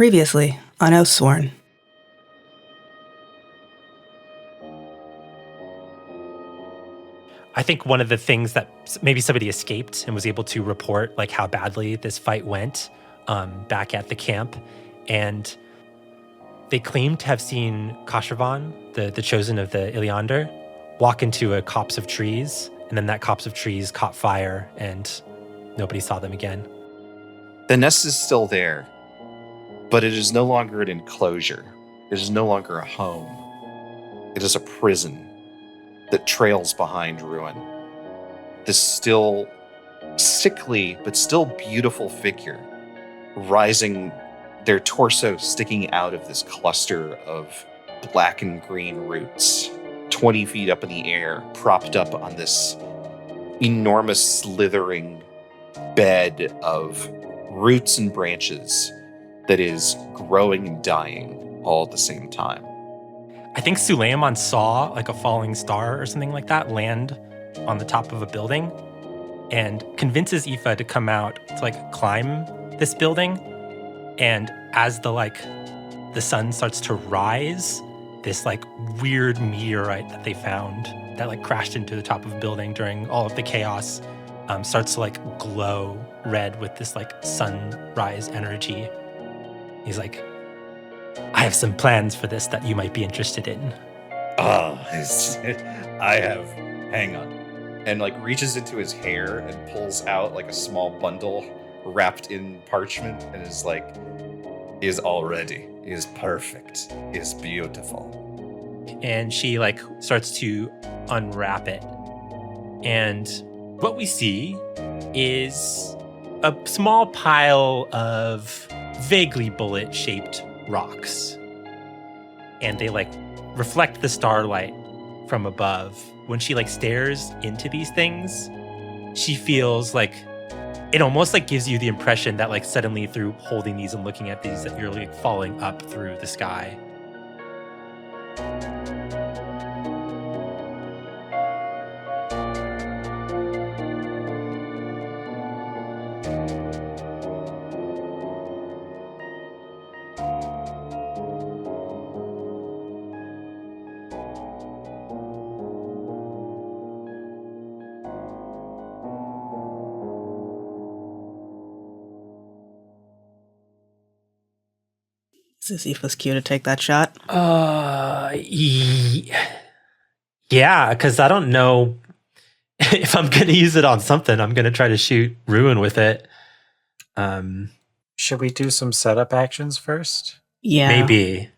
Previously on OATHSWORN. I think one of the things that maybe somebody escaped and was able to report like how badly this fight went back at the camp. And they claimed to have seen Kashavan, the chosen of the Oileander, walk into a copse of trees. And then that copse of trees caught fire and nobody saw them again. The nest is still there, but it is no longer an enclosure. It is no longer a home. It is a prison that trails behind ruin. This still sickly, but still beautiful figure rising, their torso sticking out of this cluster of black and green roots, 20 feet up in the air, propped up on this enormous slithering bed of roots and branches that is growing and dying all at the same time. I think Suleiman saw like a falling star or something like that land on the top of a building and convinces Aoife to come out to like climb this building. And as the sun starts to rise, this like weird meteorite that they found that like crashed into the top of a building during all of the chaos starts to like glow red with this like sunrise energy. He's like, I have some plans for this that you might be interested in. Hang on. And like reaches into his hair and pulls out like a small bundle wrapped in parchment and is like, is all ready, is perfect, is beautiful. And she like starts to unwrap it. And what we see is a small pile of vaguely bullet-shaped rocks. And they like reflect the starlight from above. When she like stares into these things, she feels like it almost like gives you the impression that like suddenly through holding these and looking at these that you're like falling up through the sky. Is this Aoife's cue to take that shot? Yeah, because I don't know if I'm going to use it on something. I'm going to try to shoot Ruin with it. Should we do some setup actions first? Yeah. Maybe.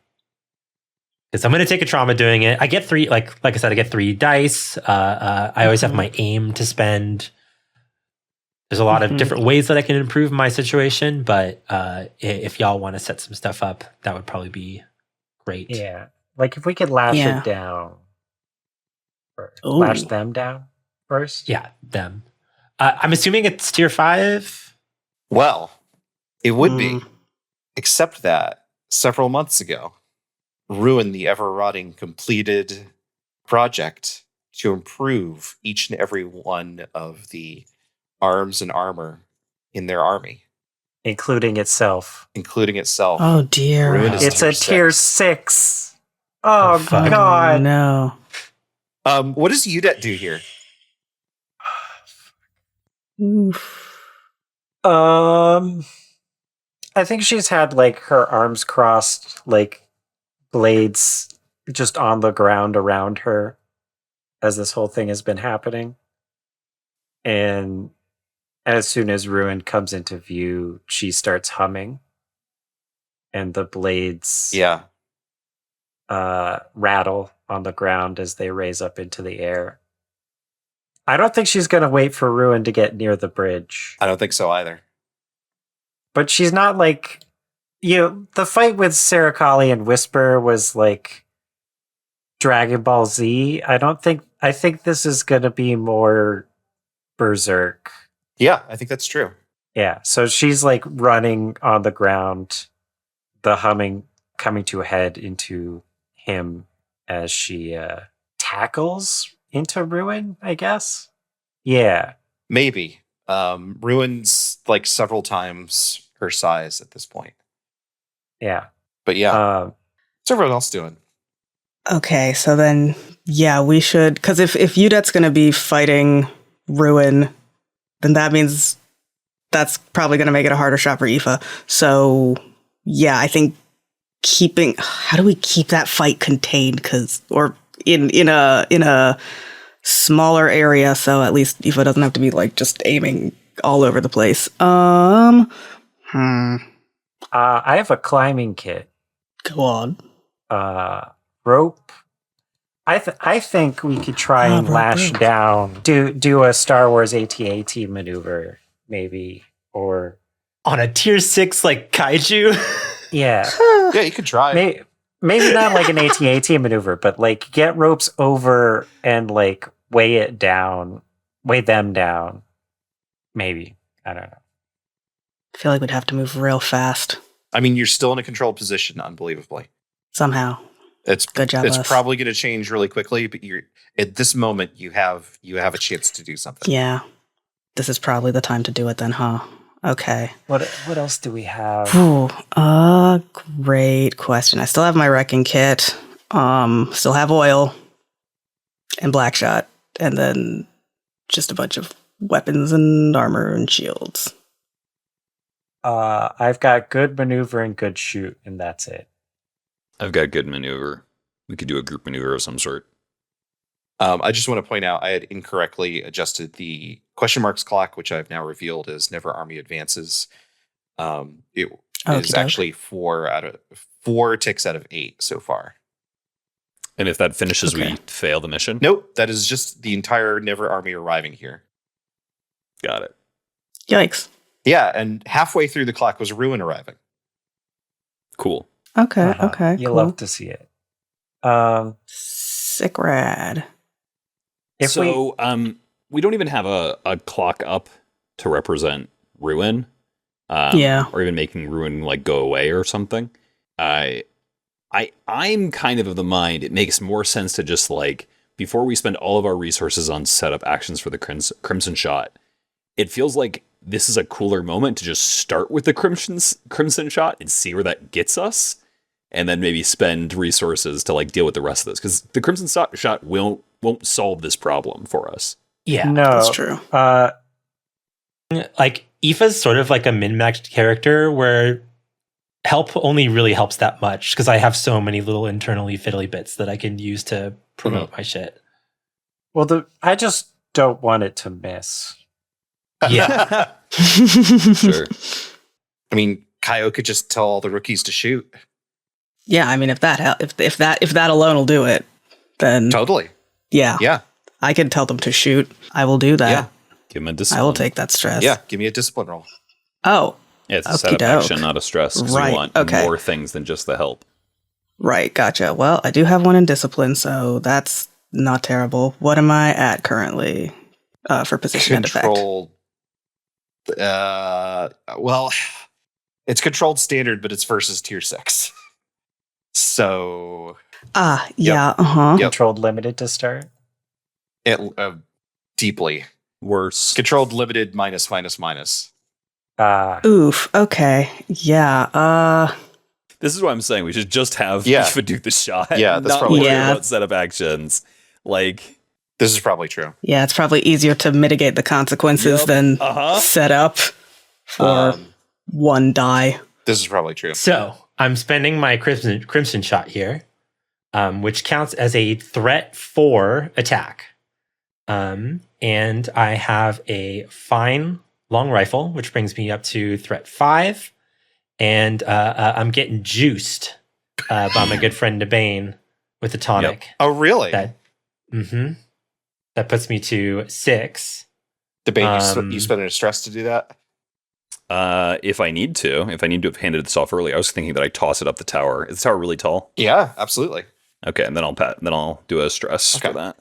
Because I'm going to take a trauma doing it. I get 3, like I said, I get 3 dice. I always have my aim to spend. There's a lot of different ways that I can improve my situation, but if y'all want to set some stuff up, that would probably be great. Yeah. Like if we could lash it down first. Lash them down first? Yeah, them. I'm assuming it's tier 5? Well, it would be, except that several months ago, Ruin the Ever-Rotting completed project to improve each and every one of the arms and armor in their army. Including itself. Oh, dear. Ruin is it's a tier 6. Oh, fuck. God. No. What does Judet do here? Oof. I think she's had like her arms crossed, like blades just on the ground around her as this whole thing has been happening. And as soon as Ruin comes into view, she starts humming. And the blades rattle on the ground as they raise up into the air. I don't think she's going to wait for Ruin to get near the bridge. I don't think so either. But she's not like, the fight with Sarakali and Whisper was like Dragon Ball Z. I think this is going to be more Berserk. Yeah, I think that's true. Yeah, so she's like running on the ground, the humming coming to a head into him as she tackles into Ruin, I guess. Yeah. Maybe. Ruin's like several times her size at this point. Yeah. But yeah, what's everyone else doing? Okay, so then, yeah, we should... Because if Judet's going to be fighting Ruin, then that means that's probably going to make it a harder shot for Aoife. So, yeah, I think keeping... How do we keep that fight contained? Or in a smaller area, so at least Aoife doesn't have to be, like, just aiming all over the place. I have a climbing kit. Go on. Rope. I think we could try and lash rope. down. Do a Star Wars AT-AT maneuver, maybe, or On a tier 6 like kaiju. yeah, Yeah, you could try. maybe not like an AT-AT maneuver, but like get ropes over and like weigh them down. Maybe, I don't know. I feel like we'd have to move real fast I mean, you're still in a controlled position, unbelievably. somehow. It's Good job, It's us. probably going to change really quickly, but you're at this moment you have a chance to do something. Yeah. This is probably the time to do it then, huh? Okay. What else do we have? Ooh, great question. I still have my wrecking kit. Still have oil and black shot, and then just a bunch of weapons and armor and shields. I've got good maneuver and good shoot, and that's it. I've got good maneuver. We could do a group maneuver of some sort. I just want to point out I had incorrectly adjusted the question marks clock, which I've now revealed is never army advances. It is actually 4 ticks out of 8 so far. And if that finishes, Okay. we fail the mission? Nope, that is just the entire never army arriving here. Got it. Yikes. Yeah, and halfway through the clock was Ruin arriving. Cool. Okay, okay, You cool. love to see it. Sick rad. We don't even have a clock up to represent Ruin. Yeah. Or even making Ruin like go away or something. I'm kind of the mind it makes more sense to just like, before we spend all of our resources on setup actions for the Crimson Shot, it feels like this is a cooler moment to just start with the Crimson Shot and see where that gets us, and then maybe spend resources to like deal with the rest of this, because the Crimson Shot won't solve this problem for us. Yeah. No, That's true. Like, Aoife's sort of like a min-maxed character where help only really helps that much because I have so many little internally fiddly bits that I can use to promote my shit. Well, I just don't want it to miss. Yeah. Sure. I mean, Kayo could just tell all the rookies to shoot. Yeah, I mean, if that alone will do it, then Totally. yeah, Yeah. I can tell them to shoot. I will do that. Yeah. Give him a discipline. I will take that stress. Yeah. Give me a discipline roll. Oh, Yeah, it's a setup Okey-doke. action, not a stress. 'Cause Right, we want okay. more things than just the help. right. Gotcha. Well, I do have one in discipline, so that's not terrible. What am I at currently for position and effect? Controlled. Well, it's controlled standard, but it's versus tier 6. So Yeah. Uh-huh. Yep. Controlled limited to start. it deeply Worse. controlled limited minus minus minus. Oof. Okay. Yeah. This is why I'm saying we should just have Yeah. Aoife do the shot. Yeah, that's not probably worry true. about setup actions. Like, This is probably true. Yeah, it's probably easier to mitigate the consequences Yep. than Uh-huh. set up for one die. This is probably true. So I'm spending my crimson shot here, which counts as a threat 4 attack. And I have a fine long rifle, which brings me up to threat 5. And I'm getting juiced by my good friend Nabain with the tonic. Oh, really? That puts me to 6. Debate. You spending a stress to do that? if I need to have handed this off early, I was thinking that I toss it up the tower. Is the tower really tall? Yeah, absolutely. Okay, and then I'll do a stress for that.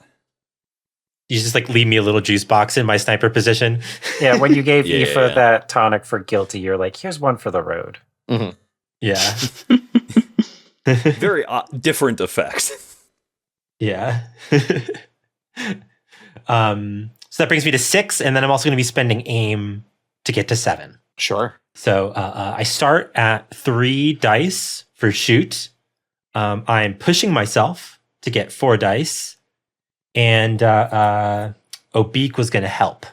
You just like leave me a little juice box in my sniper position. Yeah, when you gave Yeah. Aoife that tonic for guilty, you're like, here's one for the road. Mm-hmm. Yeah. Very different effect. Yeah. So that brings me to 6, and then I'm also going to be spending aim to get to 7. Sure. So I start at 3 dice for shoot. I'm pushing myself to get 4 dice. And Obik was going to help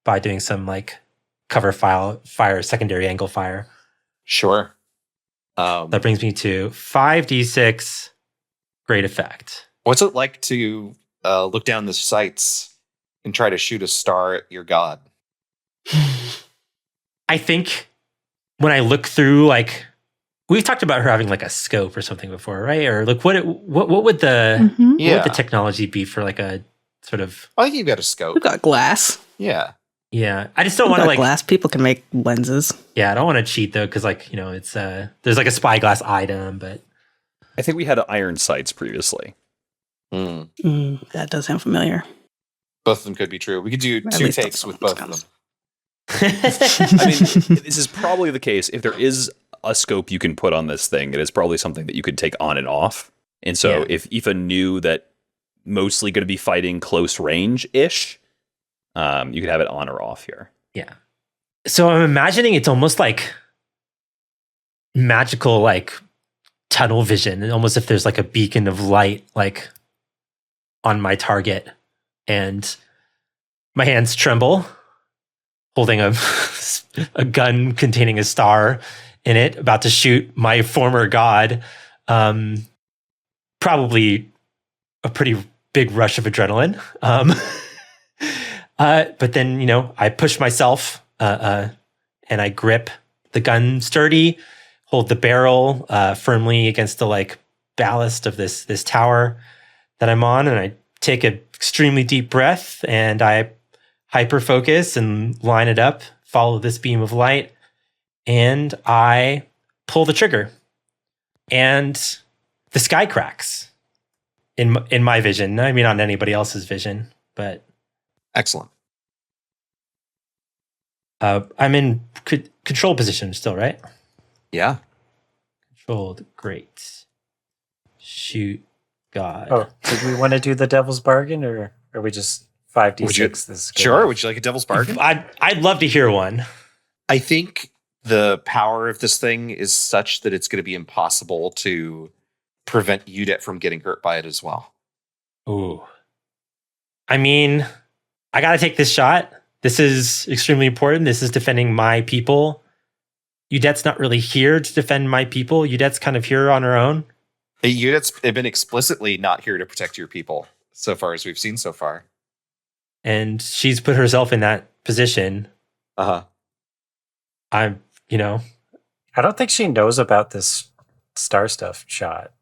by doing some like cover fire, secondary angle fire. Sure. That brings me to 5d6. Great effect. What's it like to look down the sights and try to shoot a star at your god? I think when I look through, like, we've talked about her having like a scope or something before, right? Or like, what would the what would the technology be for like a sort of? I think you've got a scope. We've got glass. Yeah. Yeah, I just don't want to like glass. People can make lenses. Yeah, I don't want to cheat though, because like it's there's like a spyglass item, but I think we had iron sights previously. That does sound familiar. Both of them could be true. We could do At 2 least takes with both of them. I mean, this is probably the case. If there is a scope you can put on this thing, it is probably something that you could take on and off. And so if Aoife knew that mostly going to be fighting close range-ish, you could have it on or off here. Yeah. So I'm imagining it's almost like magical, like tunnel vision, almost if there's like a beacon of light, like on my target, and my hands tremble, holding a gun containing a star in it, about to shoot my former god. Probably a pretty big rush of adrenaline. But then, I push myself and I grip the gun sturdy, hold the barrel firmly against the like ballast of this tower that I'm on, and I take an extremely deep breath and I hyper focus and line it up, follow this beam of light, and I pull the trigger, and the sky cracks in my vision. I mean, not anybody else's vision, but Excellent. I'm in control position still, right? Yeah. Controlled. Great. Shoot. God. Oh, did we want to do the devil's bargain, or are we just 5d6? This Sure. Would you like a devil's bargain? I'd love to hear one. I think the power of this thing is such that it's going to be impossible to prevent Judet from getting hurt by it as well. Ooh. I mean, I got to take this shot. This is extremely important. This is defending my people. Judet's not really here to defend my people. Judet's kind of here on her own. Judet's been explicitly not here to protect your people, so far as we've seen so far. And she's put herself in that position. Uh-huh. I don't think she knows about this star stuff shot.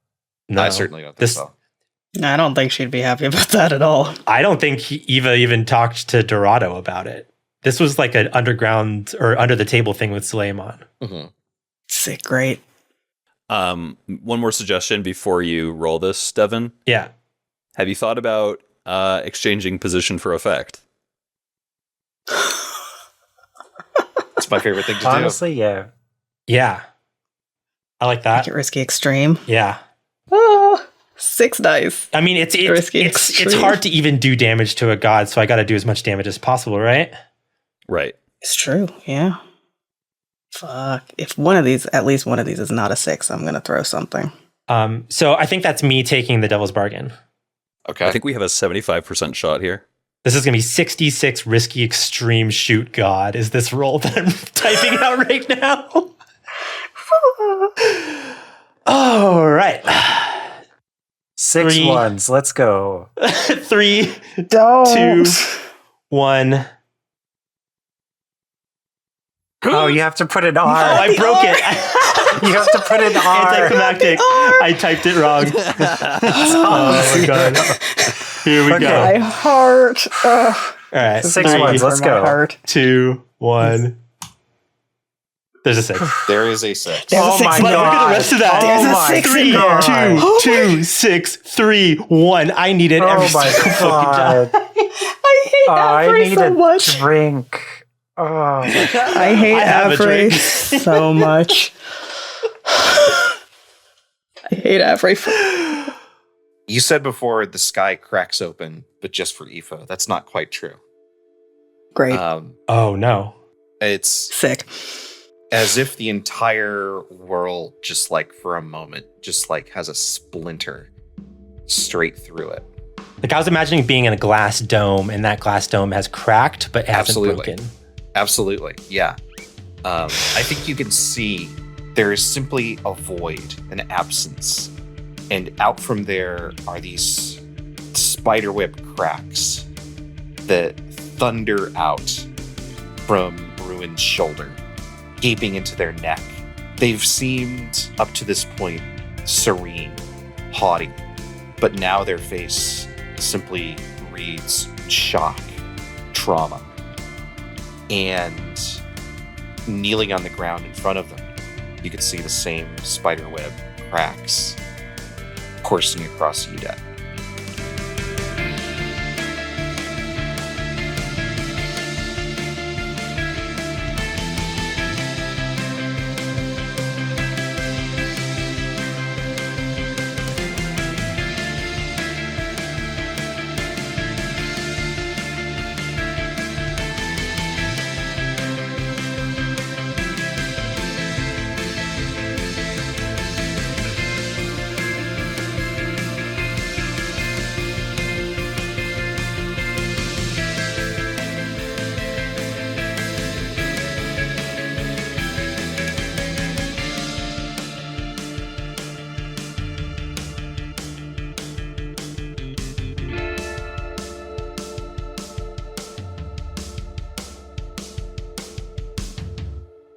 No, I certainly don't think so. I don't think she'd be happy about that at all. I don't think Eva even talked to Dorado about it. This was like an underground or under the table thing with Suleiman. Mm-hmm. Sick, great. One more suggestion before you roll this, Devin. Yeah. Have you thought about exchanging position for effect? It's my favorite thing to Honestly, yeah. Yeah. I like that. Make it risky extreme. Yeah. 6 dice. I mean, it's Risky it's extreme. hard to even do damage to a god, so I got to do as much damage as possible, right? Right. It's true, yeah. Fuck. If at least one of these is not a 6, I'm going to throw something. So I think that's me taking the devil's bargain. do. Okay. I think we have a 75% shot here. This is going to be 66 risky extreme shoot god. Is this roll that I'm typing out right now? All right. 6 3. ones. Let's go. 3, Don't. 2, 1. Oh, you have to put an R. Oh, I broke it. You have to put an R. Anticlimactic. I typed it wrong. Oh my god. Here we Okay. go. My heart. Ugh. All right. 6 3, ones. Let's My go. heart. 2, 1. There's a 6. There is a 6. There's a Oh 6 my in Look there. at the rest of that. There's Oh a my 6 in 3, there. God. 2, 6, 3, 1. I need it every Oh my single fucking time. god. I hate I Avery need so a much. drink. Oh, I hate have a Avery drink. so much. I hate Avery. You said before the sky cracks open, but just for Aoife. That's not quite true. Great. Oh no. It's Sick. as if the entire world, just like for a moment, just like has a splinter straight through it. Like I was imagining being in a glass dome, and that glass dome has cracked, but hasn't broken. Absolutely, yeah. I think you can see there is simply a void, an absence. And out from there are these spiderweb cracks that thunder out from Ruin's shoulder, gaping into their neck. They've seemed, up to this point, serene, haughty, but now their face simply reads shock, trauma. And kneeling on the ground in front of them, you can see the same spiderweb cracks coursing across Judet.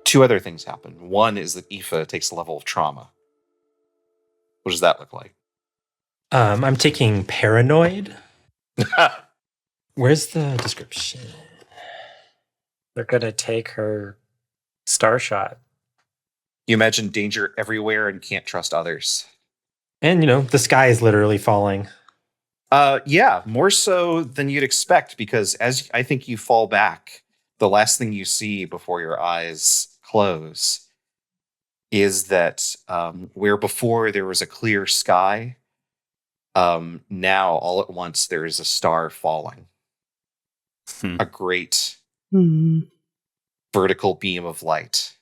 Two other things happen. One is that Aoife takes a level of trauma. What does that look like? I'm taking paranoid. Where's the description? They're going to take her star shot. You imagine danger everywhere and can't trust others. And, the sky is literally falling. Yeah, more so than you'd expect, because as I think you fall back, the last thing you see before your eyes close is that where before there was a clear sky, now all at once there is a star falling. A great vertical beam of light.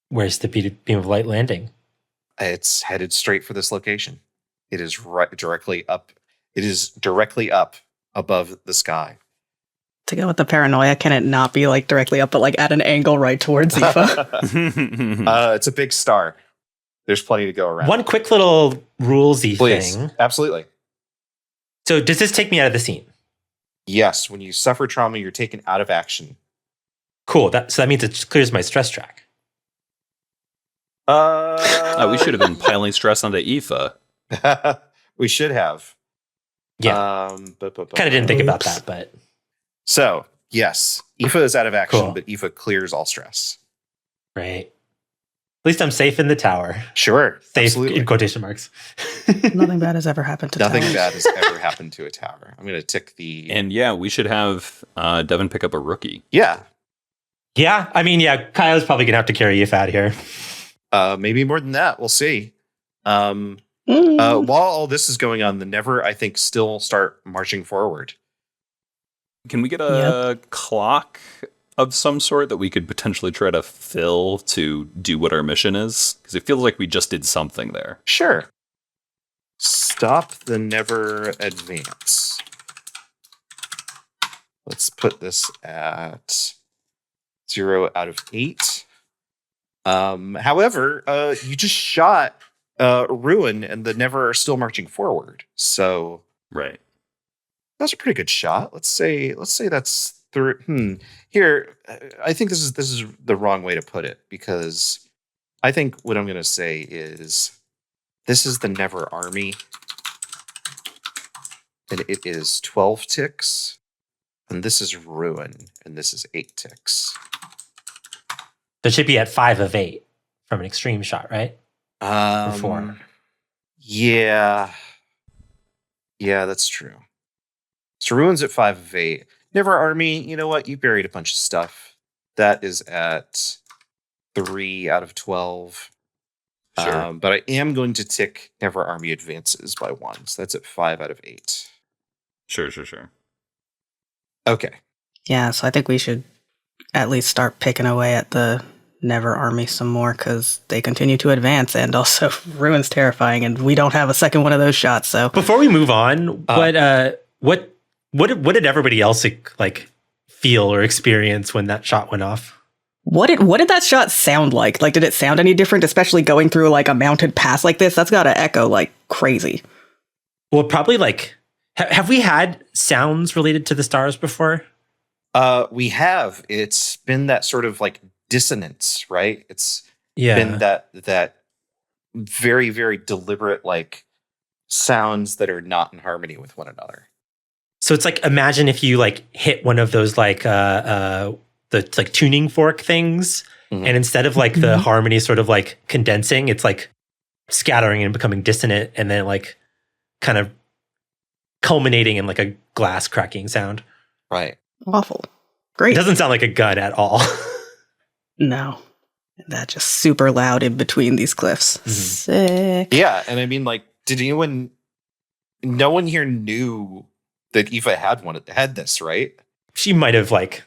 Where's the beam of light landing? It's headed straight for this location. It is directly up. It is directly up above the sky. To go with the paranoia, can it not be like directly up, but like at an angle right towards Aoife? It's a big star. There's plenty to go around. One quick little rulesy thing. Absolutely. So does this take me out of the scene? Yes. When you suffer trauma, you're taken out of action. Cool. So that means it clears my stress track. We should have been piling stress onto Aoife. We should have. Yeah. Kind of didn't think about that, but. So, yes, Aoife is out of action, Cool. but Aoife clears all stress. Right. At least I'm safe in the tower. Sure. Safe Absolutely. in quotation marks. Nothing bad has ever happened to Nothing towers. bad has ever happened to a tower. I'm going to tick the... And yeah, we should have Devin pick up a rookie. Yeah. Yeah. I mean, yeah, Kayo's probably going to have to carry Aoife out of here. Maybe more than that. We'll see. While all this is going on, the Never, I think, still start marching forward. Can we get a clock of some sort that we could potentially try to fill to do what our mission is? Because it feels like we just did something there. Sure. Stop the Never advance. Let's put this at 0 out of 8. However, you just shot Ruin, and the Never are still marching forward. So Right. that's a pretty good shot. Let's say that's Here, I think this is the wrong way to put it, because I think what I'm going to say is this is the Never army, and it is 12 ticks, and this is Ruin, and this is 8 ticks. That should be at 5 of 8 from an extreme shot, right? Or 4. Yeah, that's true. So Ruin's at 5 of 8. Never army, you know what? You buried a bunch of stuff. That is at 3 out of 12. Sure. But I am going to tick Never army advances by 1. So that's at 5 out of 8. Sure. Okay. Yeah, so I think we should at least start picking away at the Never army some more because they continue to advance, and also Ruin's terrifying, and we don't have a second one of those shots. So Before we move on, what did everybody else like feel or experience when that shot went off? what did that shot sound like? Like, did it sound any different, especially going through like a mounted pass like this? That's got to echo like crazy. Well, probably like have we had sounds related to the stars before? We have. It's been that sort of like dissonance, right? It's Yeah. been that very, very deliberate like sounds that are not in harmony with one another. So it's like, imagine if you like hit one of those like the like tuning fork things, Mhm. and instead of like the harmony sort of like condensing, it's like scattering and becoming dissonant, and then like kind of culminating in like a glass cracking sound. Right. Awful. It Great. doesn't sound like a gun at all. No. That just super loud in between these cliffs. Sick. Yeah, and I mean, like, no one here knew that Aoife had this, right? She might have like,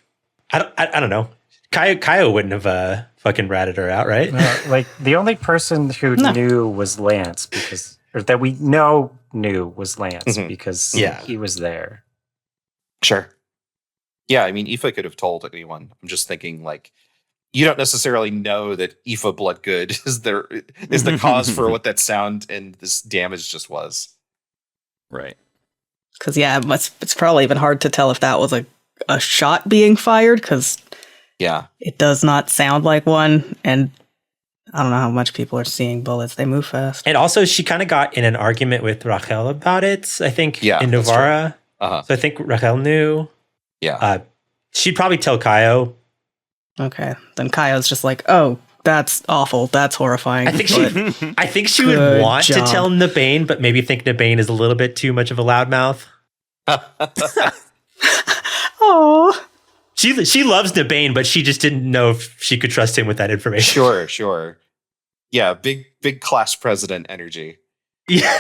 I don't know. Kayo wouldn't have fucking ratted her out, right? Like the only person who knew was Lance or that we knew was Lance Mhm. because Yeah. he was there. Sure. Yeah, I mean, Aoife could have told anyone. I'm just thinking, like, you don't necessarily know that Aoife Bloodgood is the cause for what that sound and this damage just was. Right. Because, yeah, it's probably even hard to tell if that was a shot being fired, because Yeah. it does not sound like one. And I don't know how much people are seeing bullets. They move fast. And also, she kind of got in an argument with Rachel about it, I think, Yeah, in that's Novara. Uh-huh. So I think Rachel knew. Yeah. She'd probably tell Kayo. Okay. Then Kayo's just like, oh, that's awful. That's horrifying. I think she Good would want to job. tell Nabain, but maybe think Nabain is a little bit too much of a loudmouth. Oh. She loves Nabain, but she just didn't know if she could trust him with that information. Sure. Yeah, big class president energy. Yeah.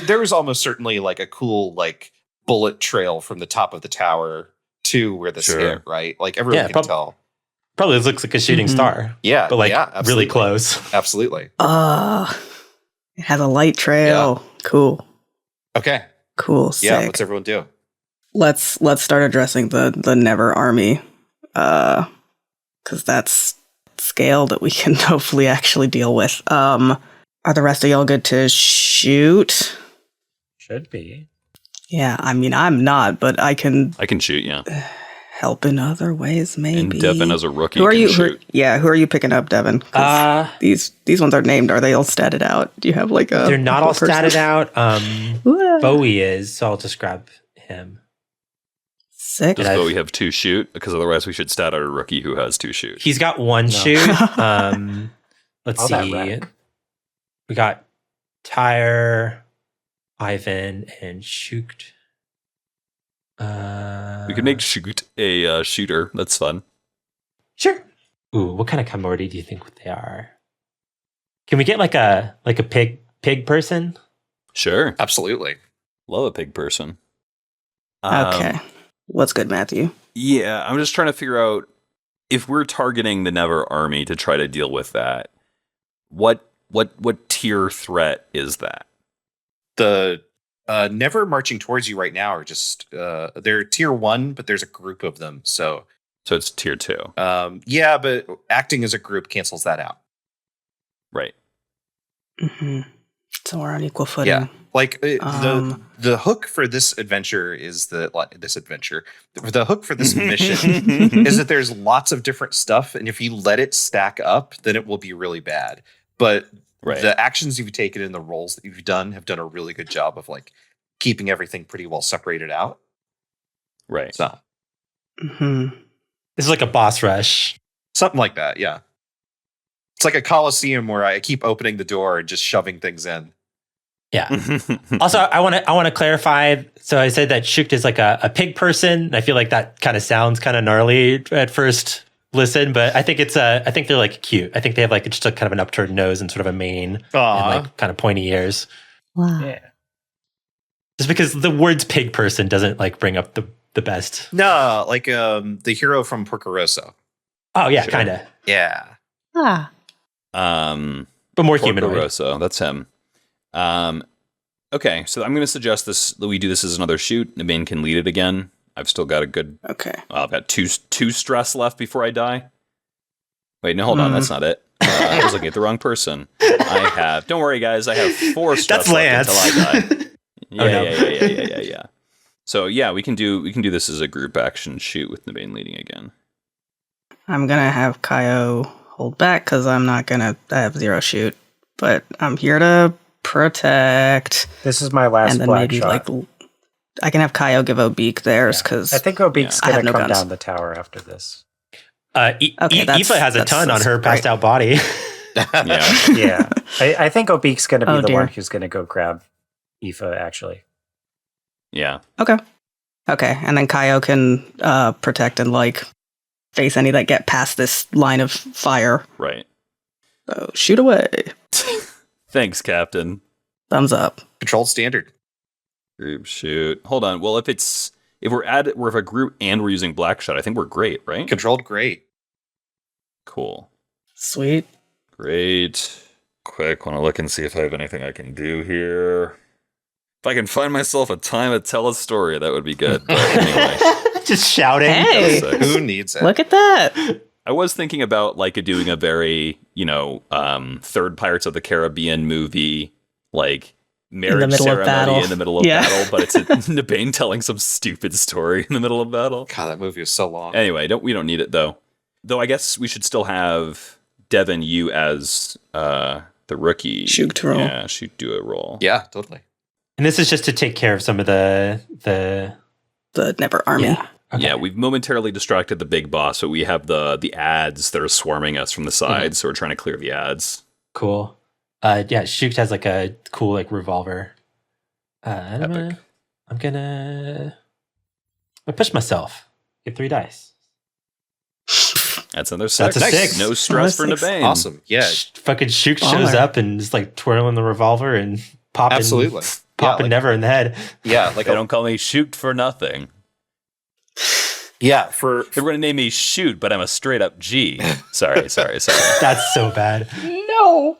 There was almost certainly like a cool like bullet trail from the top of the tower to where this Sure. hit, right? Like everyone can tell. Probably looks like a shooting Mhm. star, Yeah, but like yeah, really absolutely. close. Absolutely. It has a light trail. Cool. Okay. Cool. Yeah, Sick. what's everyone do? Let's start addressing the Never army. Because that's scale that we can hopefully actually deal with. Are the rest of y'all good to shoot? Should be. Yeah, I mean, I'm not, but I can I can shoot, yeah. help in other ways, maybe. And Devin as a rookie Who are can you? shoot. Who are you picking up, Devin? 'Cause these ones are named. Are they all statted out? Do you have like a? They're not all person? statted out. Whoa. Bowie is, so I'll just grab him. Sick. Does And I've- Bowie have 2 shoot? Because otherwise we should stat out a rookie who has 2 shoot. He's got 1 No. shoot. Let's All that see. wreck. We got Tyre, Ivan, and Shoogt. We could make Shoogt a shooter. That's fun. Sure. Ooh, what kind of Chimorti do you think they are? Can we get like a pig person? Sure. Absolutely. Love a pig person. Okay. What's good, Matthew? Yeah, I'm just trying to figure out if we're targeting the Never army to try to deal with that. What tier threat is that? The Never marching towards you right now are just they're tier 1, but there's a group of them. So it's tier 2. yeah, but acting as a group cancels that out. Right. Mm-hmm. So we're on equal footing. Yeah. Like Um, the hook for this adventure is the hook for this mission is that there's lots of different stuff, and if you let it stack up, then it will be really bad. But Right. the actions you've taken and the roles that you've done have done a really good job of like keeping everything pretty well separated out. Right. So mhm. This is like a boss rush. something like that, yeah. It's like a coliseum where I keep opening the door and just shoving things in. Yeah. Also, I want to clarify. So I said that Shoogt is like a pig person. I feel like that kind of sounds kind of gnarly at first listen, but I think I think they're like cute. I think they have like just a kind of an upturned nose and sort of a mane and like kind of pointy ears. Wow. Yeah. Just because the words pig person doesn't like bring up the the best. No, like the hero from Porco Rosso. Oh yeah, Sure. kind of. Yeah. Ah. But more Porco humanoid. Rosso, that's him. Okay, so I'm going to suggest that we do this as another shoot. Nabain can lead it again. I've still got a good. Okay. I've got two stress left before I die. Wait, no, hold on, that's not it. I was looking at the wrong person. I have. Don't worry, guys. I have 4 stress That's left until I die. Yeah, Oh, no. yeah. So yeah, we can do this as a group action shoot with Nabain leading again. I'm gonna have Kayo hold back because I have 0 shoot, but I'm here to protect. This is my last And then black maybe shot. I can have Kayo give Obik theirs Yeah. because I think Obik's I going have to no come guns. down the tower after this. Okay, Aoife has a ton on her great. passed out body. Yeah. Yeah. I think Obik's going to be Oh, the dear. one who's going to go grab Aoife, actually. Yeah. Okay, and then Kayo can protect and face any that get past this line of fire. Right. So shoot away. Thanks, Captain. Thumbs up. Controlled standard. Group shoot. Hold on. Well, if we're a group and we're using black shot, I think we're great, right? Controlled great. Cool. Sweet. Great. Quick, want to look and see if I have anything I can do here. If I can find myself a time to tell a story, that would be good. But anyway, Just shouting. Hey, That's Who needs it? look at that. I was thinking about doing a very, third Pirates of the Caribbean movie, marriage middle of ceremony battle. in the middle of Yeah. battle, but it's Nabain telling some stupid story in the middle of battle. God, that movie was so long. Anyway, we don't need it though. Though I guess we should still have Devin, you as the rookie. Shoogt roll. Yeah, shoot, do a roll. Yeah, totally. And this is just to take care of some of the The Never Army. yeah. Okay. Yeah, we've momentarily distracted the big boss, but we have the ads that are swarming us from the side, so we're trying to clear the ads. Cool. Yeah, Shoogt has a cool revolver. I'm gonna push myself. Get 3 dice. That's another 6. That's a 6. No stress for Another 6. Nabain. Awesome. Yeah, Fucking Shoogt shows Baller. up and is twirling the revolver and popping. absolutely. Popping Never in the head. Yeah, like They don't call me Shoot for nothing. yeah, for They were going to name me Shoot, but I'm a straight up G. Sorry. That's so bad. No.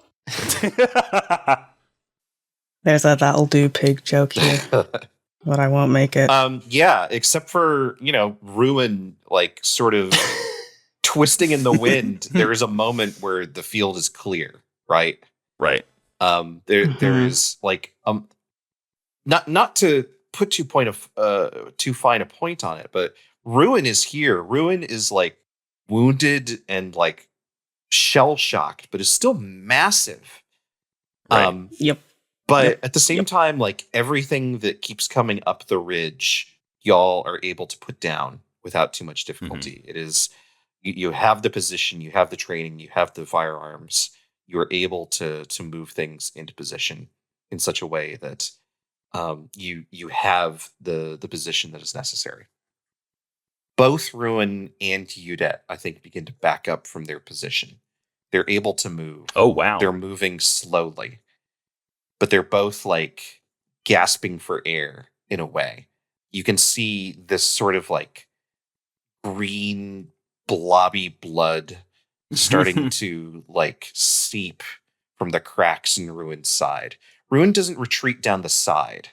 There's a that'll do pig joke here, but I won't make it. yeah, except for, Ruin sort of twisting in the wind. There is a moment where the field is clear, right? Right. There is not to put too fine a point on it, but Ruin is here. Ruin is wounded and shell shocked, but is still massive. Right. Yep. But at the same time, everything that keeps coming up the ridge, y'all are able to put down without too much difficulty. It is you have the position, you have the training, you have the firearms. You are able to move things into position in such a way that you have the position that is necessary. Both Ruin and Judet, I think, begin to back up from their position. They're able to move. Oh, wow. They're moving slowly, but they're both gasping for air in a way. You can see this sort of green blobby blood starting to seep from the cracks in Ruin's side. Ruin doesn't retreat down the side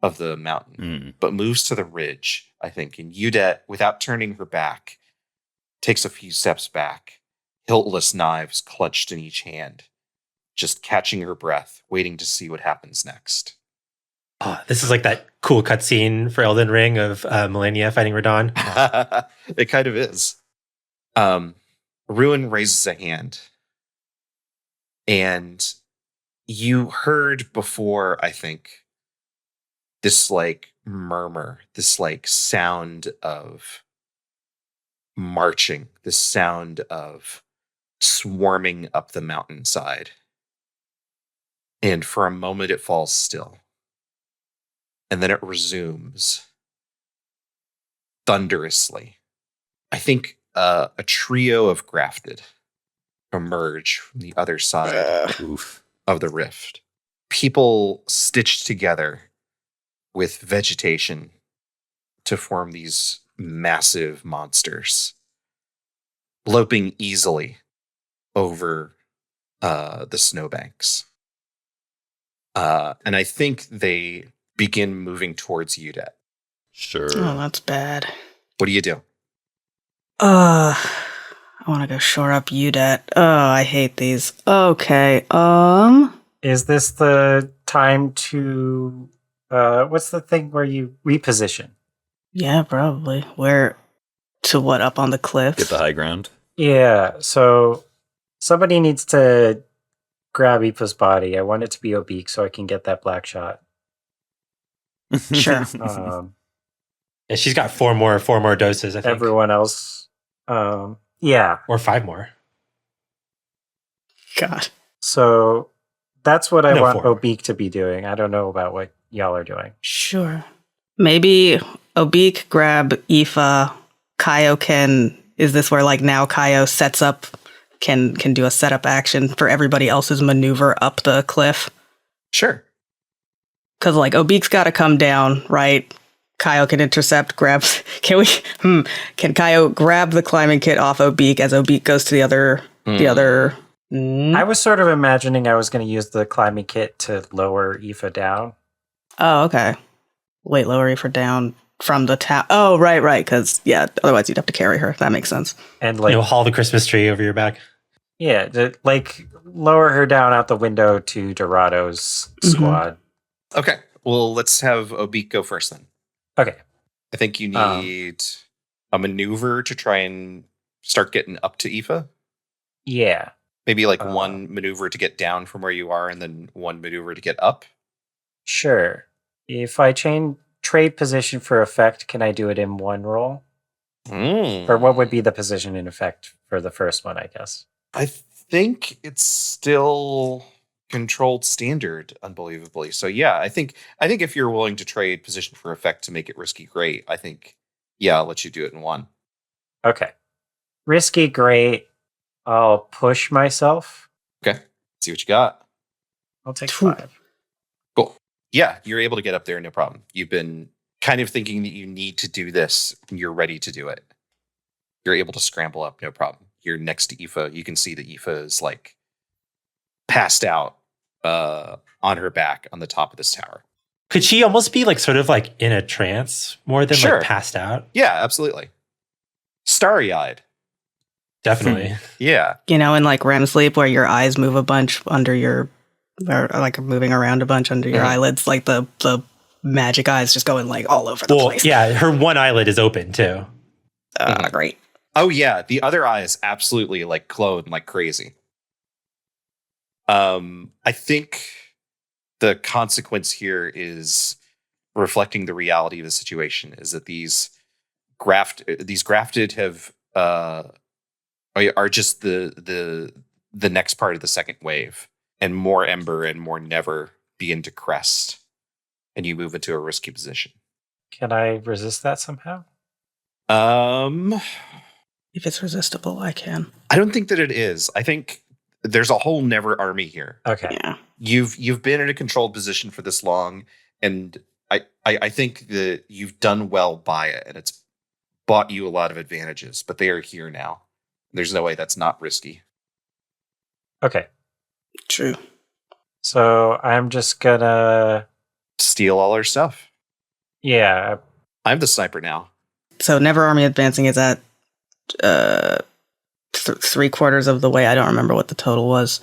of the mountain, but moves to the ridge, I think. And Judet, without turning her back, takes a few steps back, hiltless knives clutched in each hand, just catching her breath, waiting to see what happens next. Oh, this is that cool cutscene for Elden Ring of Melania fighting Radon. It kind of is. Ruin raises a hand. And you heard before, I think, this murmur, this sound of marching, this sound of swarming up the mountainside. And for a moment it falls still. And then it resumes thunderously. I think a trio of grafted emerge from the other side of the rift. People stitched together with vegetation to form these massive monsters, loping easily over the snowbanks. And I think they begin moving towards Judet. Sure. Oh, that's bad. What do you do? I want to go shore up Judet. Oh, I hate these. Okay. Is this the time to what's the thing where you reposition? Yeah, probably. Where to what, up on the cliff? Get the high ground. Yeah, so somebody needs to grab Aoife's body. I want it to be Obik so I can get that black shot. Sure. Yeah, she's got four more doses, I think. Everyone else, yeah. Or 5 more. God. So that's what I No, want 4. Obik to be doing. I don't know about what y'all are doing. Sure. Maybe Obik grab Aoife. Kayo can. Is this where like now Kayo sets up? Can do a setup action for everybody else's maneuver up the cliff? Sure. Because like Obik's got to come down, right? Kayo can intercept. Can Kayo grab the climbing kit off Obik as Obik goes to the other? I was sort of imagining I was going to use the climbing kit to lower Aoife down. Oh, okay. Wait, lower Aoife down from the town. Oh, right. Because otherwise you'd have to carry her. That makes sense. And like, haul the Christmas tree over your back. yeah, like lower her down out the window to Dorado's squad. Okay. Well, let's have Obik go first then. Okay. I think you need a maneuver to try and start getting up to Aoife. Yeah. Maybe like one maneuver to get down from where you are and then one maneuver to get up. Sure. If I trade position for effect, can I do it in one roll? Or what would be the position in effect for the first one, I guess? I think it's still controlled standard, unbelievably. So yeah, I think if you're willing to trade position for effect to make it risky great, I think I'll let you do it in one. Okay. Risky great. I'll push myself. Okay. See what you got. I'll take 5. Cool. Yeah, you're able to get up there, no problem. You've been kind of thinking that you need to do this, and you're ready to do it. You're able to scramble up, no problem. You're next to Aoife. You can see that Aoife is like passed out on her back on the top of this tower. Could she almost be like sort of like in a trance more than Sure. like passed out? Yeah, absolutely. Starry-eyed. Definitely. Yeah. In like REM sleep where your eyes move a bunch under your, or like moving around a bunch under your eyelids, like the magic eyes just going like all over the place. Yeah, her one eyelid is open too. Great. Oh yeah, the other eye is absolutely like glowing like crazy. I think the consequence here is reflecting the reality of the situation. Is that these grafted have are just the next part of the second wave, and more Ember and more Never begin to crest, and you move into a risky position. Can I resist that somehow? If it's resistible, I can. I don't think that it is. I think there's a whole Never army here. Okay. Yeah. You've been in a controlled position for this long, and I think that you've done well by it, and it's bought you a lot of advantages, but they are here now. There's no way that's not risky. Okay. True. So I'm just gonna Steal all our stuff. Yeah. I'm the sniper now. So Never Army Advancing is at 3/4 of the way. I don't remember what the total was.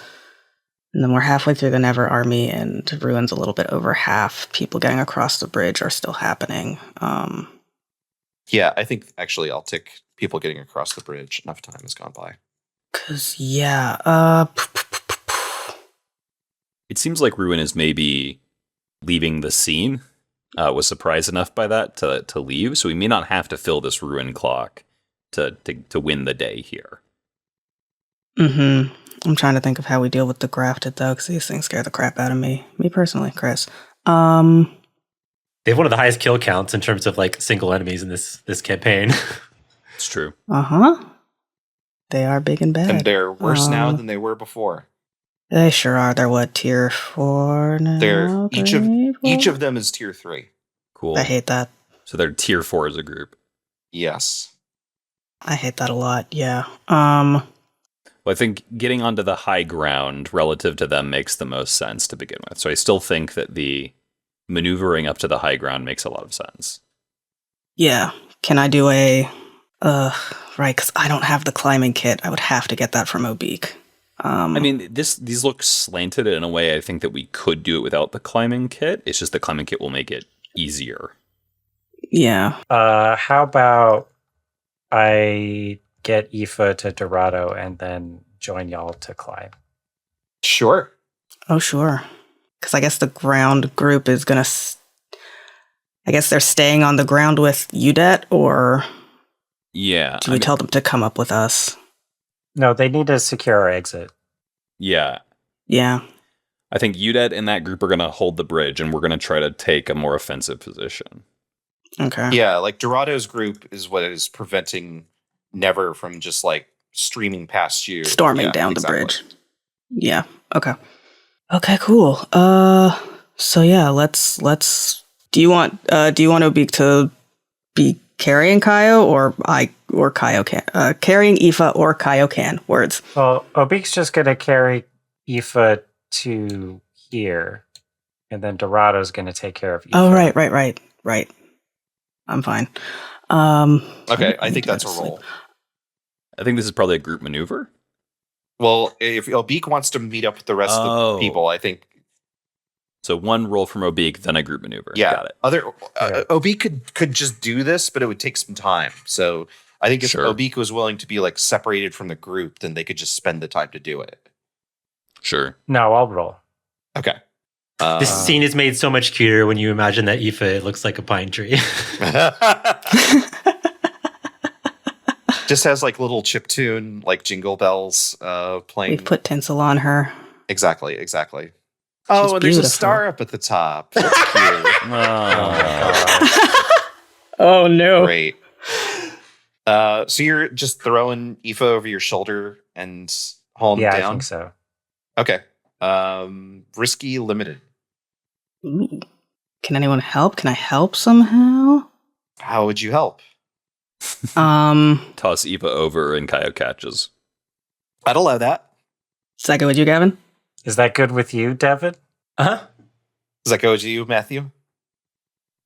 And then we're halfway through the Never Army, and Ruin's a little bit over half. People getting across the bridge are still happening. Yeah, I think actually I'll tick people getting across the bridge. Enough time has gone by. It seems like Ruin is maybe leaving the scene. Was surprised enough by that to leave, so we may not have to fill this Ruin clock to win the day here. Mm-hmm. I'm trying to think of how we deal with the grafted, though, because these things scare the crap out of me. Me personally, Chris. They have one of the highest kill counts in terms of like single enemies in this campaign. It's true. They are big and bad. And they're worse now than they were before. They sure are. They're what, tier 4 now? They're each Three, of four? them is tier 3. Cool. I hate that. So they're tier 4 as a group. Yes. I hate that a lot. Yeah. Well, I think getting onto the high ground relative to them makes the most sense to begin with. So I still think that the maneuvering up to the high ground makes a lot of sense. Yeah. Can I do a... right, because I don't have the climbing kit. I would have to get that from Obik. I mean, these look slanted in a way I think that we could do it without the climbing kit. It's just the climbing kit will make it easier. Yeah. How about I get Aoife to Dorado and then join y'all to climb? Sure. Oh, sure. Because I guess the ground group is going to... I guess they're staying on the ground with Judet, or Yeah. do we tell them to come up with us? No, they need to secure our exit. Yeah. Yeah. I think Judet and that group are going to hold the bridge, and we're going to try to take a more offensive position. Okay. Yeah, like Dorado's group is what is preventing Never from just like streaming past you. Storming Yeah, down exactly. the bridge. Yeah. Okay. Okay, cool. So yeah, let's do you want Obik to be carrying Kayo, or Kayo can carrying Aoife, or Kayo can? Words. Well, Obik's just going to carry Aoife to here, and then Dorado's going to take care of Aoife. Oh, right. I'm fine. Okay, I think that's a roll. I think this is probably a group maneuver. Well, if Obik wants to meet up with the rest of the people, I think. So one roll from Obik, then a group maneuver. Yeah. Got it. Obik could just do this, but it would take some time. So I think if Sure. Obik was willing to be like separated from the group, then they could just spend the time to do it. Sure. No, I'll roll. Okay. This scene is made so much cuter when you imagine that Aoife looks like a pine tree. Just has like little chiptune, like jingle bells playing. We've put tinsel on her. Exactly. Oh, and there's a beautiful. star up at the top. That's cute. Oh no! Great. So you're just throwing Aoife over your shoulder and hauling Yeah, down? I think so. Okay. Risky limited. Ooh. Can anyone help? Can I help somehow? How would you help? Toss Eva over and Kayo catches. I'd allow that. Second with you, Gavin? Is that good with you, Devin? Uh-huh. Does that go to you, Matthew?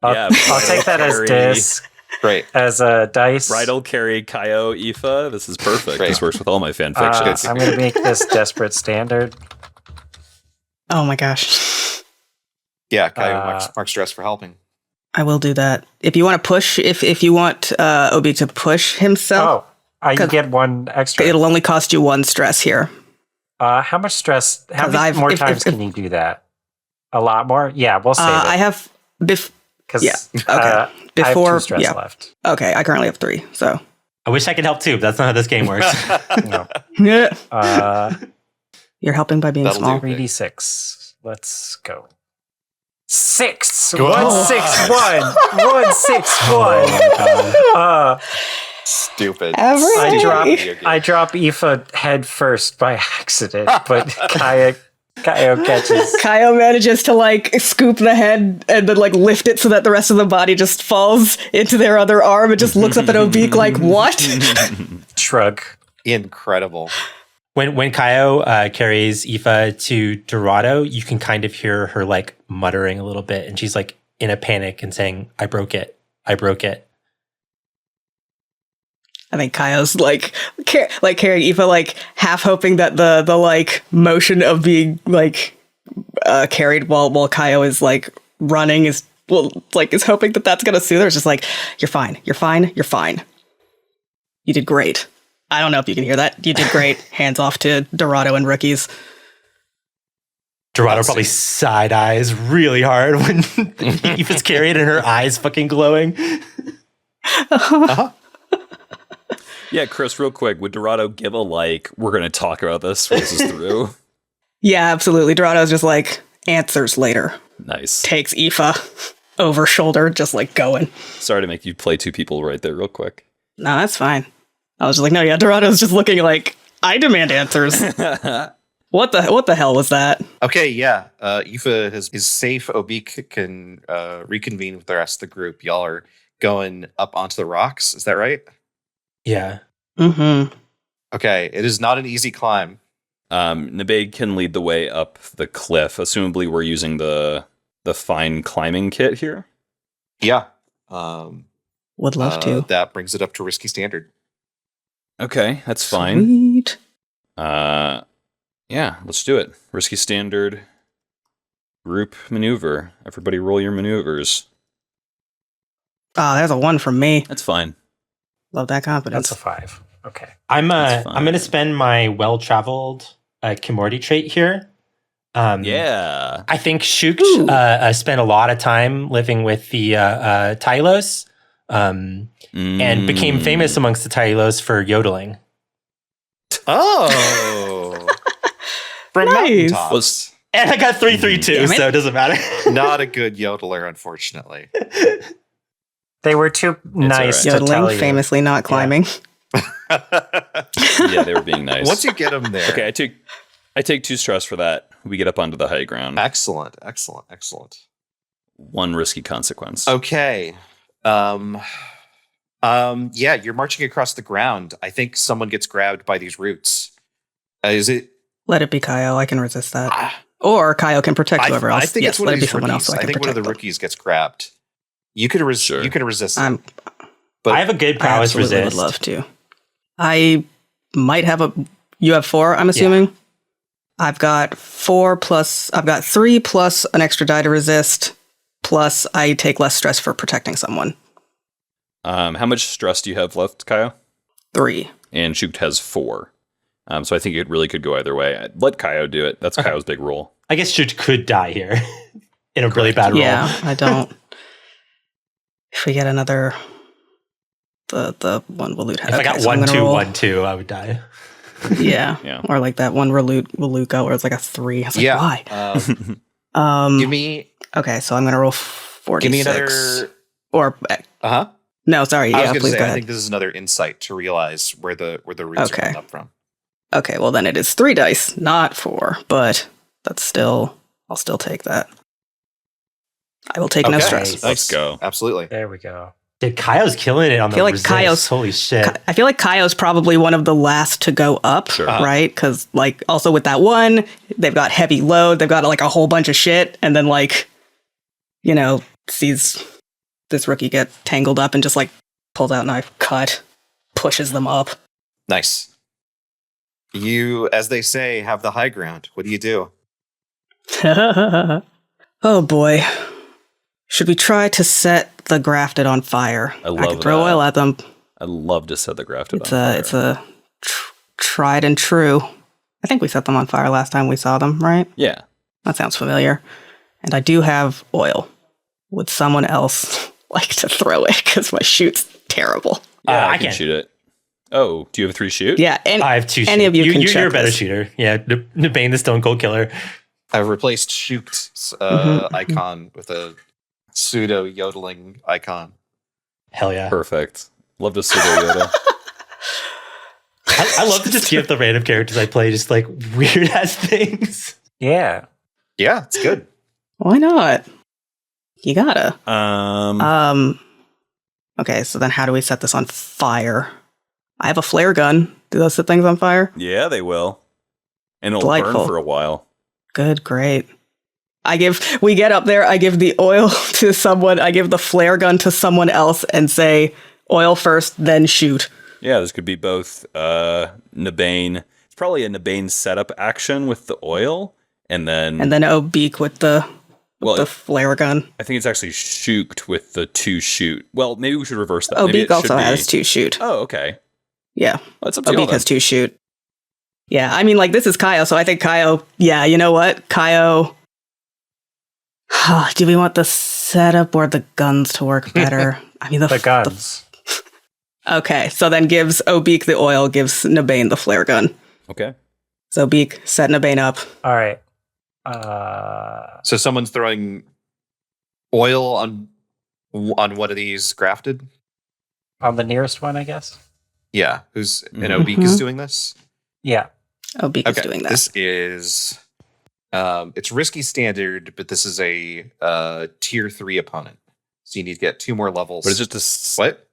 I'll take that as carry. disc, Great. as a dice. Bridal carry Kayo Aoife. This is perfect. Great. This works with all my fan fictions. I'm going to make this desperate standard. Oh my gosh. Yeah, Kayo marks stress for helping. I will do that. If you want to push, if you want Obi to push himself, You get one extra. it'll only cost you 1 stress here. How much stress? How 'Cause many more times can you do that? A lot more? Yeah, we'll save it. I have... Because yeah, okay. I have Before- 2 stress yeah. left. Okay, I currently have 3, so... I wish I could help too, but that's not how this game works. No. Yeah. You're helping by being That'll small. do. 3d6. Let's go. 6! Go 1, 6, 1! 1, 6, 1! Stupid. I drop Aoife head first by accident, but Kayo catches. Kayo manages to like scoop the head and then like lift it so that the rest of the body just falls into their other arm and just looks up at Obik like, what? Shrug. Incredible. When Kayo carries Aoife to Dorado, you can kind of hear her like muttering a little bit, and she's like in a panic and saying, I broke it. I think Kayo's like carrying Aoife, like half hoping that the like motion of being like carried while Kayo is like running is hoping that that's gonna soothe her. It's just like, you're fine. You did great. I don't know if you can hear that. You did great. Hands off to Dorado and rookies. Dorado probably side eyes really hard when Aoife's carried and her eyes fucking glowing. Uh-huh. Yeah, Chris, real quick, would Dorado give a like, we're going to talk about this when this is through? Yeah, absolutely. Dorado's just like, answers later. Nice. Takes Aoife over shoulder, just like going. Sorry to make you play 2 people right there real quick. No, that's fine. I was just like, no, yeah, Dorado's just looking like, I demand answers. What the hell was that? Okay, yeah. Aoife is safe. Obik can reconvene with the rest of the group. Y'all are going up onto the rocks. Is that right? Yeah. Mm-hmm. Okay, it is not an easy climb. Nabain can lead the way up the cliff. Assumably, we're using the fine climbing kit here. Yeah. Would love to. That brings it up to risky standard. Okay, that's fine. Sweet. Yeah, let's do it. Risky standard. Group maneuver. Everybody roll your maneuvers. Oh, there's a 1 from me. That's fine. Love that confidence. That's a 5. Okay. I'm That's fine. going to spend my well-traveled Chimorti trait here. Yeah. I think Shoogt Ooh. spent a lot of time living with the Tailos and became famous amongst the Tailos for yodeling. Oh. From Nice. mountaintops. And I got 332, Damn it. so it doesn't matter. Not a good yodeler, unfortunately. They were too nice to tell Yodeling, you. famously not climbing. Yeah, they were being nice. Once you get them there. Okay, I take 2 stress for that. We get up onto the high ground. Excellent. 1 risky consequence. Okay. Yeah, you're marching across the ground. I think someone gets grabbed by these roots. Is it? Let it be Kayo. I can resist that. Or Kayo can protect whoever else. I think yes, it's one let of it be these someone rookies. else so I I can think one of protect the them. rookies gets grabbed. You can Sure. You can resist it. But I have a good I prowess absolutely resist. would love to. I might have a... You have 4, I'm assuming? I've got 4 plus... I've got 3 plus an extra die to resist, plus I take less stress for protecting someone. How much stress do you have left, Kayo? 3. And Shoogt has 4. So I think it really could go either way. I'd let Kayo do it. That's Okay. Kayo's big role. I guess Shoogt could die here in a really bad roll. Yeah, I don't... If we get another... The one Waloot has. If I got so I'm 1, gonna 2, roll- 1, 2, I would die. Yeah. Yeah. Or like that one Waluka where it's like a 3. I was like, Yeah. why? Give me. Okay, so I'm going to roll 46. Give me another. Or, Uh-huh. no, sorry. I was Yeah, going to please say. go I ahead. think this is another insight to realize where the roots are Okay. coming up from. Okay, well then it is 3 dice, not 4. But that's still... I'll still take that. I will take no Okay. stress. Let's go. Absolutely. There we go. Dude, Kayo's killing it on the feel like resist. Kayo's- Holy shit. I feel like Kayo's probably one of the last to go up, Sure. right? Because, like, also with that one, they've got heavy load, they've got, like, a whole bunch of shit, and then, like, you know, sees this rookie get tangled up and just, like, pulls out knife, cut, pushes them up. Nice. You, as they say, have the high ground. What do you do? Oh, boy. Should we try to set the grafted on fire? I love can throw that. oil at them. I'd love to set the grafted It's on fire. it's a tried and true. I think we set them on fire last time we saw them, right? Yeah. That sounds familiar. And I do have oil. Would someone else like to throw it? Because my shoot's terrible. Yeah, I I can can. shoot it. Oh, do you have 3 shoot? Yeah, and I have 2 any of you can You're check a better this. shooter. Yeah, Nabain the Stone Cold Killer. I've replaced Shoogt's Mhm. icon with a pseudo yodeling icon. Hell yeah. Perfect. Love to pseudo Yoda. I love to just give the random characters I play just like weird ass things. Yeah. Yeah, it's good. why not? You gotta. Okay, so then how do we set this on fire? I have a flare gun. Do those set things on fire? Yeah, they will. And it'll Delightful. burn for a while. Good, great. We get up there, I give the oil to someone, I give the flare gun to someone else and say, oil first, then shoot. Yeah, this could be both Nabain. It's probably a Nabain setup action with the oil, and then Obik with the flare gun. I think it's actually Shoogt with the 2 shoot. Well, maybe we should reverse that. Obik Maybe it also should be- has 2 shoot. Oh, okay. Yeah, Well, it's up to y'all Obik has then. 2 shoot. Yeah, I mean, like, this is Kayo, so I think Kayo, yeah, you know what? Kayo, do we want the setup or the guns to work better? I mean, The guns. okay, so then gives Obik the oil, gives Nabain the flare gun. Okay. So Obik, set Nabain up. All right. So someone's throwing oil on one of these grafted? On the nearest one, I guess. Yeah. Who's an Mhm. Obik is doing this? Yeah. Obik is doing that. This is it's risky standard, but this is a tier 3 opponent. So you need to get 2 more levels. But it's just what?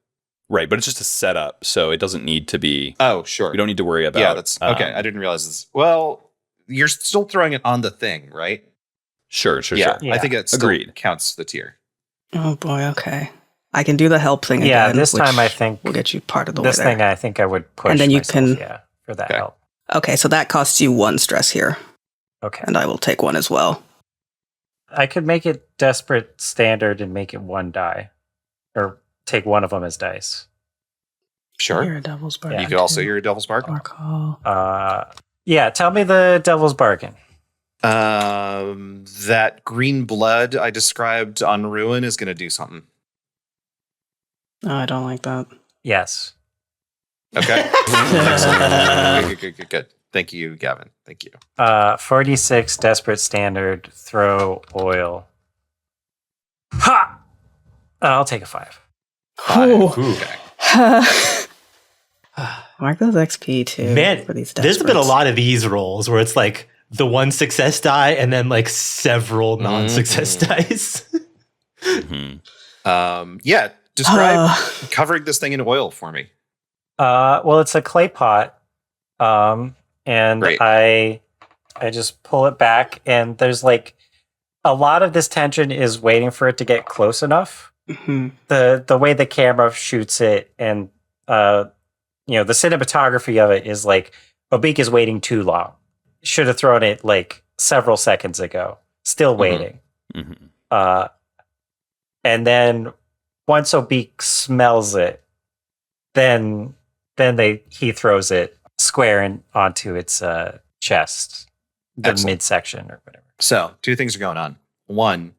Right, but it's just a setup, so it doesn't need to be. Oh, sure. We don't need to worry about. Yeah, that's okay. I didn't realize this. Well, you're still throwing it on the thing, right? Sure. Yeah, Yeah. I think it still Agreed. counts the tier. Oh boy, okay. I can do the help thing Yeah, again. this time which I think will get you part of the this way there. thing I think I would push And then you myself, can- yeah, for that Okay. help. Okay, so that costs you 1 stress here, Okay. and I will take 1 as well. I could make it desperate standard and make it 1 die. Or take 1 of them as dice. Sure. You're a devil's bargain. You could also hear a devil's bargain. Or call. Yeah, tell me the devil's bargain. That green blood I described on Ruin is going to do something. Oh, I don't like that. Yes. Okay. Excellent. Good. Thank you, Gavin. Thank you. 46 desperate standard, throw oil. Ha! I'll take a 5. 5. Ooh. Okay. Mark those XP too. Man, for these there's been a desperates. lot of these rolls where it's like the 1 success die and then like several non-success dice. Yeah. Describe covering this thing in oil for me. Well, it's a clay pot. And Great. I just pull it back, and there's like a lot of this tension is waiting for it to get close enough. Mhm. The way the camera shoots it, and the cinematography of it is like Obik is waiting too long. Should have thrown it like several seconds ago. Still waiting. Mm-hmm. And then once Obik smells it, then he throws it square onto its chest, the Excellent. midsection or whatever. So, 2 things are going on. One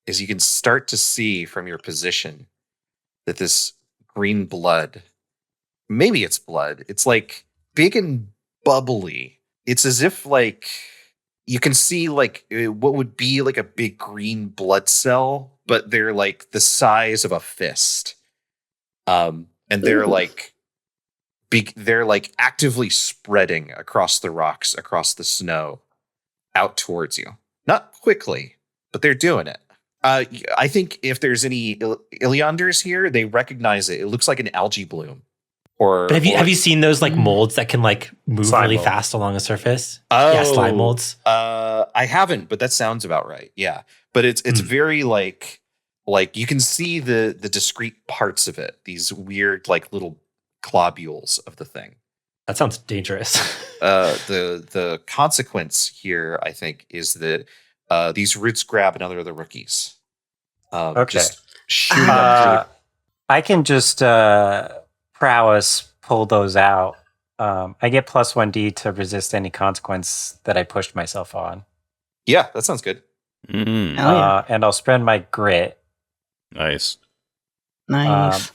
is you can start to see from your position that this green blood, maybe it's blood, it's like big and bubbly. It's as if like you can see like what would be like a big green blood cell, but they're like the size of a fist. And they're like they're like actively spreading across the rocks, across the snow, out towards you. Not quickly, but they're doing it. I think if there's any Oileanders here, they recognize it. It looks like an algae bloom. Or But have you seen those like molds that can like move Slime really mold. fast along a surface? Oh, Yeah, slime molds. I haven't, but that sounds about right. Yeah, but it's very like you can see the discrete parts of it. These weird like little globules of the thing. That sounds dangerous. The consequence here, I think, is that these roots grab another of the rookies. Okay. Just shoot them I can just prowess pull those out. I get plus 1d to resist any consequence that I pushed myself on. Yeah, that sounds good. Mm, Hell yeah. And I'll spend my grit. nice. Nice.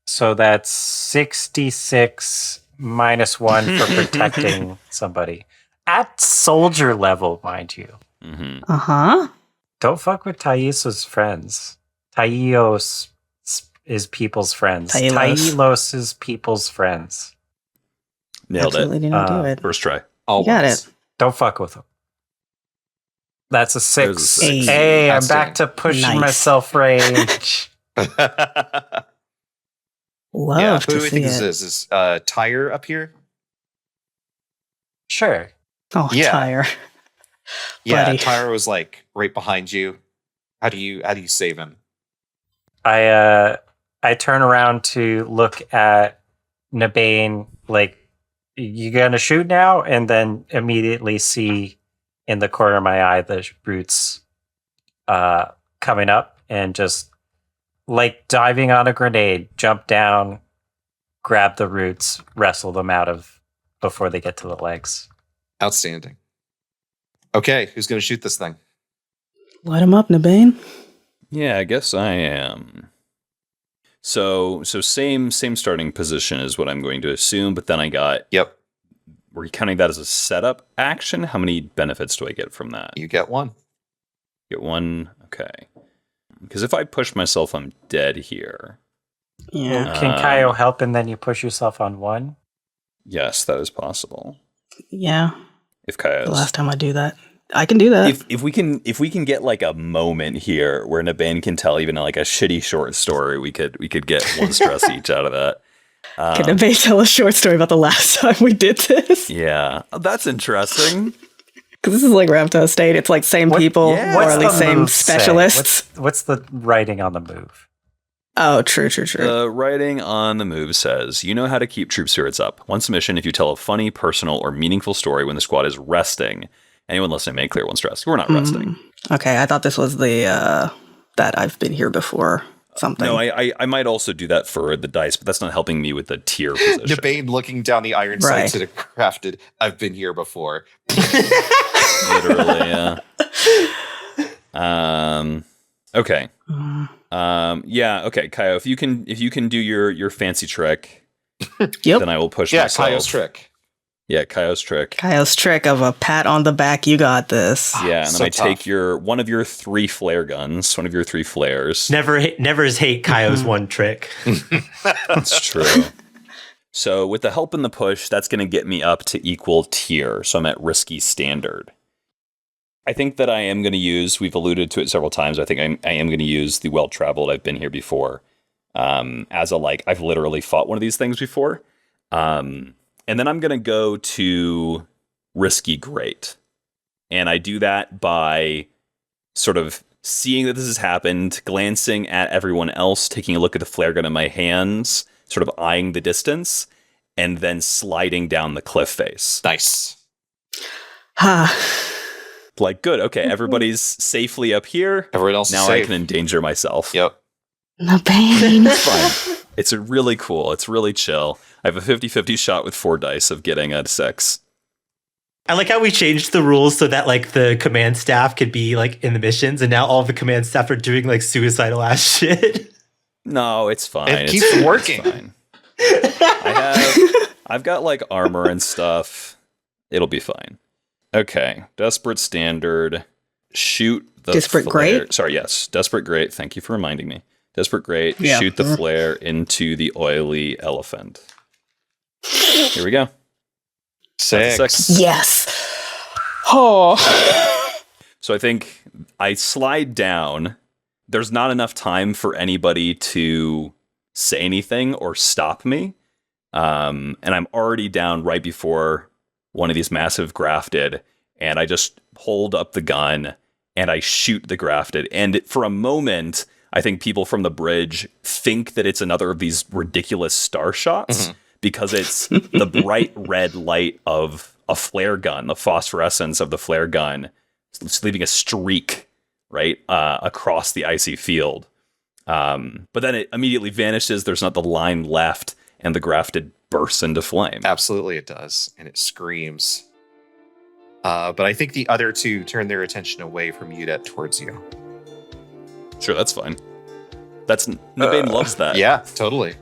So that's 66 minus 1 for protecting somebody. At soldier level, mind you. Mm-hmm. Uh-huh. Don't fuck with Tailos' friends. Tailos is people's friends. Tailos. Tailos is people's friends. Nailed Absolutely it. do not do it. First try. Almost. You got it. Don't fuck with them. That's a 6. There's a 6. Hey, I'm Outstanding. back to pushing Nice. myself range. Love Yeah, to who do we see think it. this is? Is Tyre up here? Sure. Oh, Yeah. Tyre. Yeah, Buddy. Tyre was like right behind you. How do you save him? I turn around to look at Nabain, like, you gonna shoot now? And then immediately see in the corner of my eye the roots coming up, and just like diving on a grenade, jump down, grab the roots, wrestle them out of before they get to the legs. Outstanding. Okay, who's going to shoot this thing? Light him up, Nabain. Yeah, I guess I am. So same starting position is what I'm going to assume, but then I got. Yep, We're counting that as a setup action. How many benefits do I get from that? you get one. Get 1. Okay. Because if I push myself, I'm dead here. Yeah. Can Kayo help, and then you push yourself on 1? Yes, that is possible. Yeah. If Kayo's The last time I do that, I can do that. If we can get like a moment here where Nabain can tell even like a shitty short story, we could get 1 stress each out of that. Can Nabain tell a short story about the last time we did this? Yeah, that's interesting. Because this is like Raptor State. It's like same people, or at least same specialists. What's the writing on the move? Oh, true. The writing on the move says, you know how to keep troop spirits up. One submission if you tell a funny, personal, or meaningful story when the squad is resting. Anyone listening may clear 1 stress. We're not resting. Okay, I thought this was the that I've been here before something. No, I might also do that for the dice, but that's not helping me with the tier position. Nabain looking down the iron sights at a crafted, I've been here before. Literally, yeah. Okay. Okay, Kayo, if you can do your fancy trick, then I will push myself. Kayo's trick. Yeah, Kayo's trick. Kayo's trick of a pat on the back, you got this. Yeah, and then I take one of your 3 flare guns, one of your 3 flares. Never hate Kayo's one trick. That's true. So with the help and the push, that's going to get me up to equal tier. So I'm at risky standard. I think that I am going to use, we've alluded to it several times, I think I am going to use the well-traveled, I've been here before, as a, I've literally fought one of these things before. And then I'm going to go to risky great. And I do that by sort of seeing that this has happened, glancing at everyone else, taking a look at the flare gun in my hands, sort of eyeing the distance, and then sliding down the cliff face. Nice. Good. Okay, everybody's safely up here. Everyone else now is safe. I can endanger myself. Yep. Nabain. It's fine. It's really cool. It's really chill. I have a 50-50 shot with 4 dice of getting a 6. I like how we changed the rules so that the command staff could be in the missions, and now all of the command staff are doing suicidal ass shit. No, it's fine. It keeps working. It's fine. I've got armor and stuff. It'll be fine. Okay, desperate standard. Shoot the Desperate flare. great? Sorry, yes, desperate great. Thank you for reminding me. Desperate great. Yeah. Shoot the flare into the oily elephant. Here we go. 6. Yes. Oh. So I think I slide down. There's not enough time for anybody to say anything or stop me. And I'm already down right before one of these massive grafted. And I just hold up the gun and I shoot the grafted. And for a moment, I think people from the bridge think that it's another of these ridiculous star shots because it's the bright red light of a flare gun, the phosphorescence of the flare gun, it's leaving a streak right across the icy field. But then it immediately vanishes. There's not the line left, and the grafted bursts into flame. Absolutely, it does, and it screams. But I think the other 2 turn their attention away from Judet towards you. Sure, that's fine. Nabain loves that. Yeah, totally.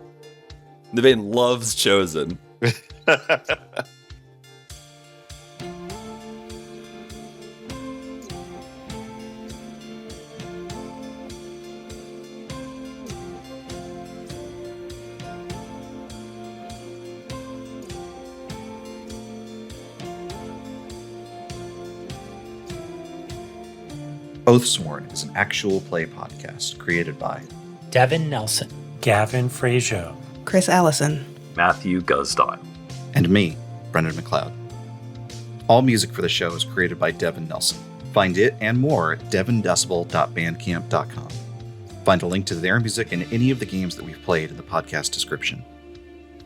Nabain loves Chosen. OATHSWORN is an actual play podcast created by Devin Nelson, Gavin Frazier, Chris Allison, Matthew Guzdow, and me, Brendan McLeod. All music for the show is created by Devin Nelson. Find it and more at devindecibel.bandcamp.com. Find a link to their music and any of the games that we've played in the podcast description.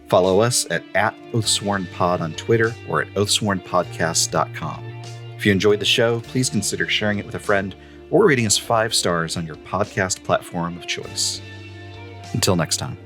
Follow us at OathSwornPod on Twitter or at OathSwornPodcast.com. If you enjoyed the show, please consider sharing it with a friend or rating us 5 stars on your podcast platform of choice. Until next time.